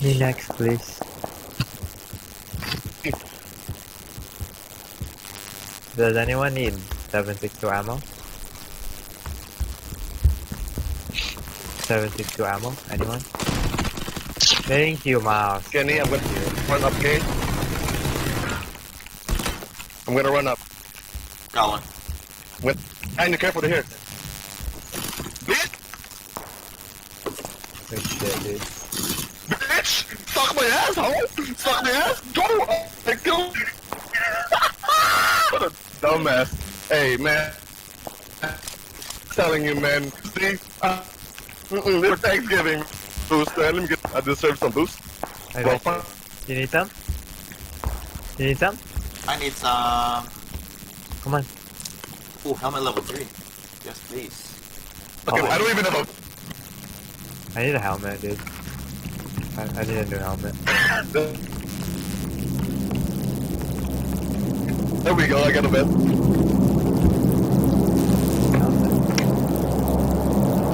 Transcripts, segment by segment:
Me next, please. Does anyone need 7.62 ammo? 7.62 ammo? Anyone? Thank you, Miles. Kenny, I'm gonna run up, okay? I'm gonna run up. Got one. Kinda careful to here. Bitch! Good shit, dude. Bitch! Suck my ass, hoe! Suck my ass! Go! I killed you! What a dumbass. Hey, man. Telling you, man. See? This Thanksgiving boost, man. Let me get. I deserve some boost. I got you. You need some? You need some? I need some. Come on. Ooh, helmet level 3. Yes, please. Okay, Oh. I don't even have a. I need a helmet, dude. I need a new helmet. There we go, I got a bed.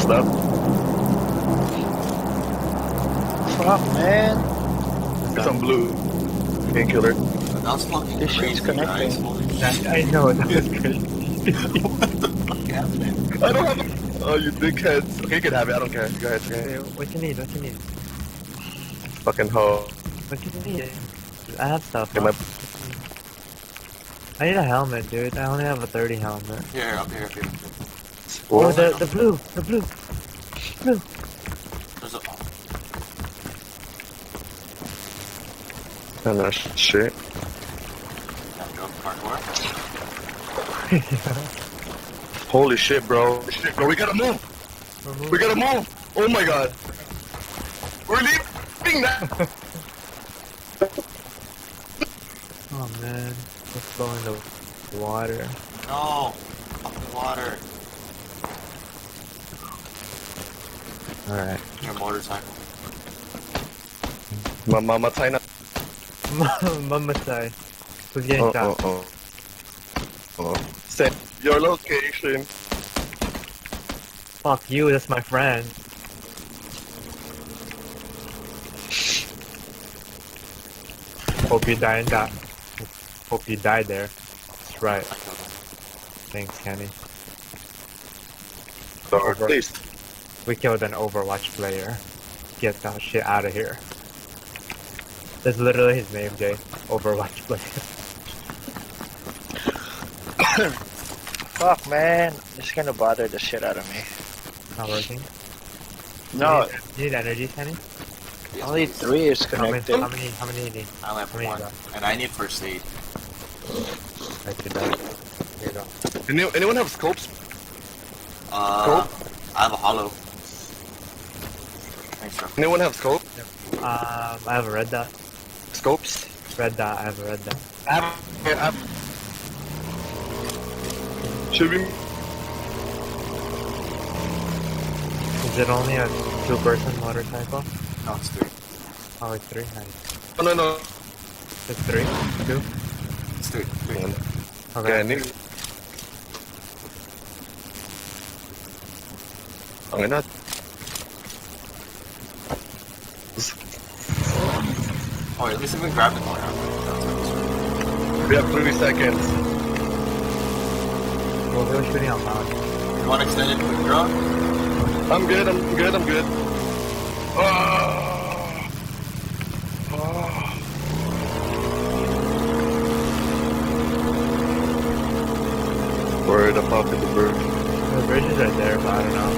Stuff. Fuck, man. Get some blue painkiller. That was fucking This shit's crazy, guys. connecting. Holy shit. I know, that was crazy. What the fuck happened? I don't have a. Oh, you dickheads. Okay, you can have it, I don't care. Go ahead, go ahead. Hey, what you need? What you need? Fucking hoe. What you need? I have stuff. Okay, my. I need a helmet, dude. I only have a 30 helmet. Here, up here. Oh, the blue. Blue. There's a. Oh, no, shit. There we go, parkour. Holy shit, bro. Shit, bro, we gotta move. We gotta move. Oh my god. We're leaving now. Oh man, let's go in the water. No! Fucking water. Alright. Your motorcycle. Mama China. Mamasai. Who's getting shot? Send your location. Fuck you, that's my friend. Hope you die in that. Hope you die there. That's right. I killed him. Thanks, Kenny. Sorry, please. We killed an Overwatch player. Get that shit out of here. That's literally his name, Jay. Overwatch player. Fuck, man. It's gonna bother the shit out of me. Not working. No, You need energy, Kenny? Yes, only please. 3 is How many connected. you need? I only have How many one. you got? And I need first aid. Right, you got. Here you go. Anyone have scopes? I have a hollow. Thanks, bro. Anyone have scope? I have a red dot. Scopes? Red dot, I have a red dot. I have. Should we? Is it only a 2-person motorcycle? No, it's 3. Oh, it's 3? Nice. Oh, no. It's 3? 2? It's 3. Okay. Yeah, I need. Okay, not. Oh, wait, let me see if we can grab the corner. We have 3 seconds. Well, they were shooting out loud. You want to extend it quick, bro? I'm good. Worried about the bridge. The bridge is right there, but I don't know.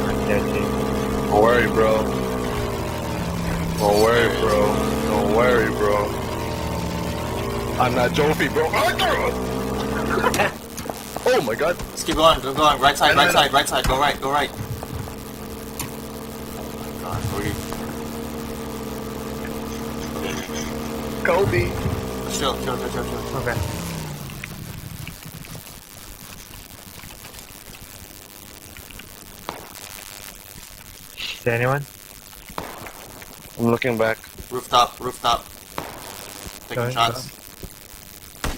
I'm sketchy. Don't worry, bro. Don't worry, bro. I'm not Jofi, bro. Oh my god. Let's keep going, go going. Right side, right side. Go right. Oh my god, breathe. Kobe. Chill. Okay. Is there anyone? I'm looking back. Rooftop. Taking Going, shots.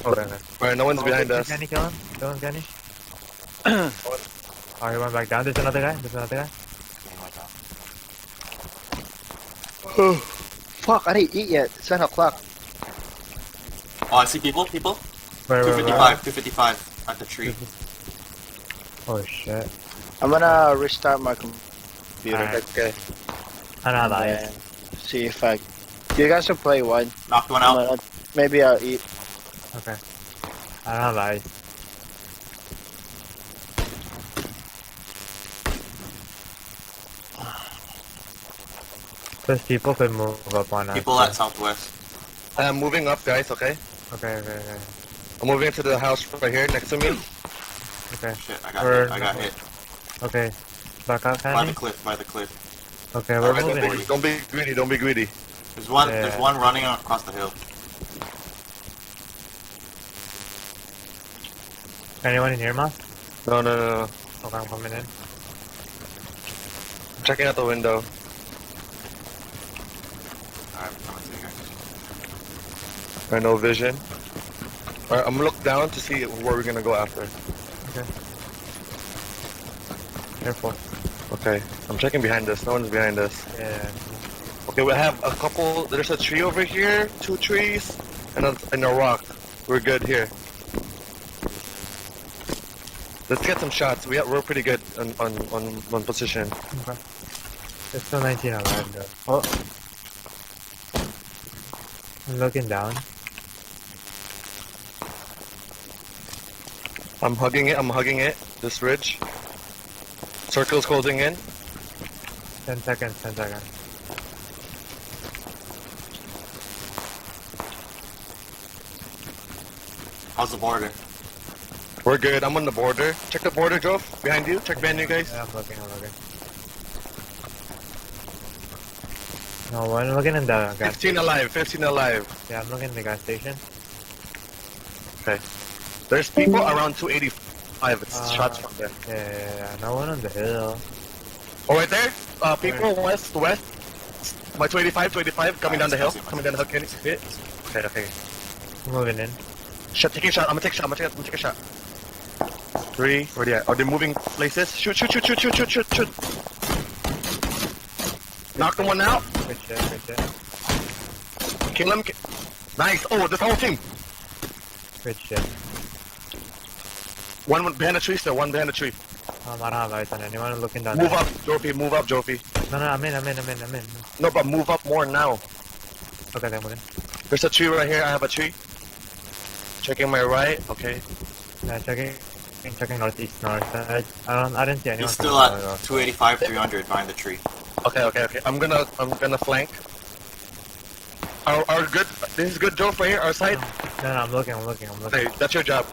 Okay. Alright, no one's behind Did us. Kenny kill him? Kill him, Kenny? Oh, he went back down. There's another guy. Okay, watch out. Fuck, I didn't eat yet. It's 10 o'clock. Oh, I see people. Where? 255 at the tree. Oh shit. I'm gonna restart my computer. Alright. Okay. I know And that. then see if I. You guys will play one. Knocked one out. Maybe I'll eat. Okay. I don't have ice. Those people could move up on us. People at southwest. I'm moving up, guys. Okay. Okay. I'm moving into the house right here next to me. Okay. Shit, I got We're- hit. I got hit. Okay. Back up, By Fanny? the cliff. By the cliff. Okay, we're Alright, moving. don't be greedy. Don't be greedy. There's one. Yeah. There's one running across the hill. Anyone in here, Ma? No. Okay, I'm coming in. I'm checking out the window. Alright, I'm coming to you guys. Right, no vision. Alright, I'm gonna look down to see where we're gonna go after. Careful. Okay, I'm checking behind us. No one's behind us. Yeah. Okay, we have a couple. There's a tree over here, 2 trees, and a rock. We're good here. Let's get some shots. We're pretty good on position. Okay. It's still 19 alive though. Oh. I'm looking down. I'm hugging it. This ridge. Circle's closing in. 10 seconds. How's the border? We're good. I'm on the border. Check the border, Joe. Behind you. Check behind you guys. Yeah, I'm looking. No, I'm looking in the gas 15 alive. 15 alive. Yeah, I'm looking in the gas station. Okay. There's people around 285. It's shots from them. Yeah. No one on the hill. Oh, right there. People west. My 285 coming down the hill. Coming down the hill. Can you see it? Okay. I'm moving in. Taking a shot. I'm gonna take a shot. I'm gonna take a shot. 3. Where they at? Are they moving places? Shoot. Knock the one out. Good shit. Kill him. Nice. Oh, this whole team. Good shit. One behind the tree still. One behind the tree. I don't have eyes on anyone looking down Move there. up, Jofi. Move up, Jofi. No, I'm in. No, but move up more now. Okay, I'm moving. There's a tree right here. I have a tree. Checking my right. Okay. Yeah, checking northeast, north side. I didn't see anyone. He's still coming at down. 285, 300 behind the tree. Okay. I'm gonna flank. Our good. This is good, Joe. Right here, our side. No, I'm looking. Okay, that's your job.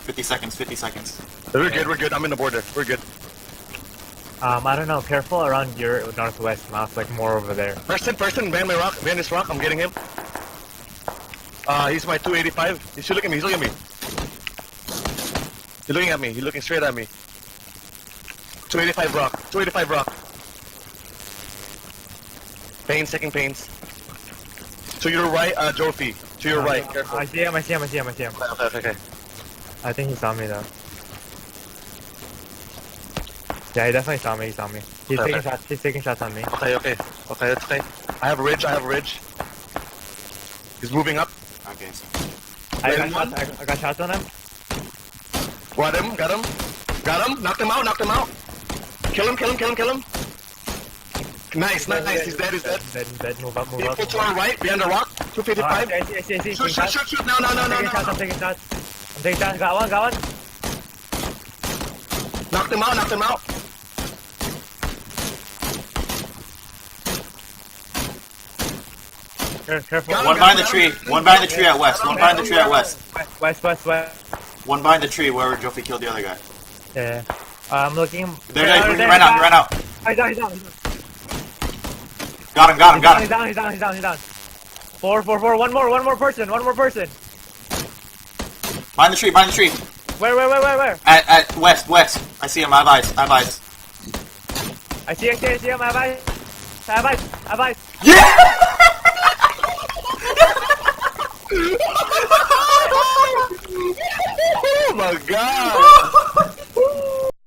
Fifty seconds. We're good. I'm in the border. We're good. I don't know. Careful around your northwest mouth, like more over there. Person, behind my rock. Behind this rock. I'm getting him. He's my 285. He's looking at me. He's looking at me. He's looking straight at me. 285 rock. Pains, taking pains. To your right, Jofi. To your right. Careful. I see him. Okay. I think he saw me though. Yeah, he definitely saw me. He's Okay. taking shots. He's taking shots on me. Okay, that's okay. I have a ridge. He's moving up. Okay, so I Then got one. shots. I got shots on him. Got him. Knocked him out. Kill him. Nice. He's dead. Dead. Move up. People to our right, behind the rock. 255. I see. Shoot. No. I'm taking shots. Got one. Knocked him out. Careful. Got him. one behind the tree. One behind the tree at west. One behind the tree at west. West. One behind the tree where Jofi killed the other guy. Yeah. I'm looking. He ran out. He's down. Got him. He's down. 4. One more person. Behind the tree. Where? At west. I see him. I have eyes. I see him. I have eyes. Yeah! Oh my god!